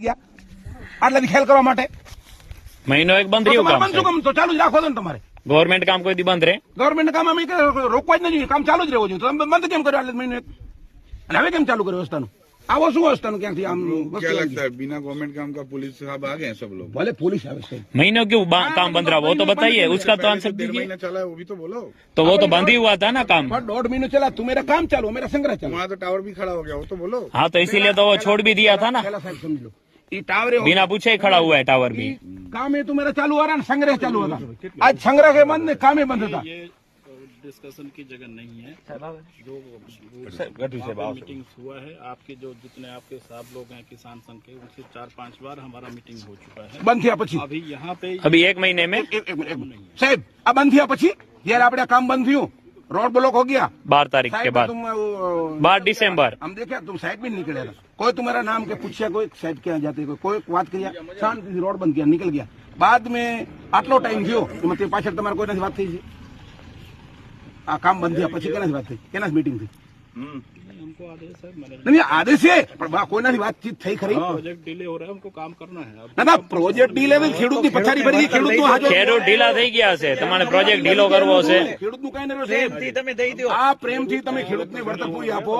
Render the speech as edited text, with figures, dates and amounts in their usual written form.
ગયા આટલાથી ખેલ કરવા માટે મહિનો એક બંધ રહ્યું કામ શું કામ તો ચાલુ જ રાખો છો ને તમારે ગવર્મેન્ટ કામ કોઈ દી બંધ રહે ગવર્મેન્ટ કામ અમે રોકવા જ નથી કામ ચાલુ જ રહેવું જોઈએ તો તમે બંધ કેમ કર્યો આટલા મહિને અને હવે કેમ ચાલુ કર્યો રસ્તાનું આવો શું રસ્તાનું ક્યાંથી આમ क्या लगता है बिना गवर्नमेंट काम का पुलिस साहब आ गए हैं सब लोग ભલે પોલીસ આવે છે महीनों क्यों काम बंद रहा वो तो बताइए उसका तो आंसर 1.5 दीजिए महीना चला है वो भी तो बोलो तो वो तो बंद ही हुआ था ना काम पर 1.5 महीने चला तू मेरा काम चालू मेरा संग्रह चालू वहाँ तो टावर भी खड़ा हो गया वो तो बोलो हाँ तो इसीलिए तो वो छोड़ भी दिया था ना पहला साहब समझ लो ये टावर बिना पूछे ही खड़ा हुआ है टावर भी काम है तो मेरा चालू हो रहा है संग्रह चालू होता आज संग्रह के बंद काम ही बंद था डिस्कशन की जगह नहीं है जो मीटिंग हुआ है आपके जो जितने आपके साहब लोग हैं किसान संघ के उनसे 4-5 बार हमारा मीटिंग हो चुका है બંધ થયા પછી अभी यहाँ पे अभी एक महीने में સાહેબ આ બંધ થયા પછી જયારે આપણે કામ બંધ થયું रोड ब्लॉक हो गया 12 तारीख के साइड बाद तुम 12 दिसंबर हम देखा तुम साइड में निकले था कोई तुम्हारा नाम के पूछा कोई साइड क्या जाते कोई बात किया शांति रोड बंद किया निकल गया बाद में आटलो टाइम थयो मतलब पाछળ તમારે કોઈનાથી વાત થઈ છે આ કામ બંધ થયા પછી કેનાથી વાત થઈ કેનાથી મીટિંગ થઈ हमको आदेश है मैंने નહીં આદેશ છે પણ કોઈનાથી વાતચીત થઈ ખરી प्रोजेक्ट डिले हो रहा है हमको काम करना है अब ના ના પ્રોજેક્ટ ડીલ હવે ખેડૂતની પછાડી ભરી ખેડૂતનું હાજો ખેડૂત ઢીલા થઈ ગયા છે તમારે પ્રોજેક્ટ ઢીલો કરવો છે ખેડૂતનું કઈ નથી આ પ્રેમથી તમે ખેડૂતને વળતર પૂરી આપો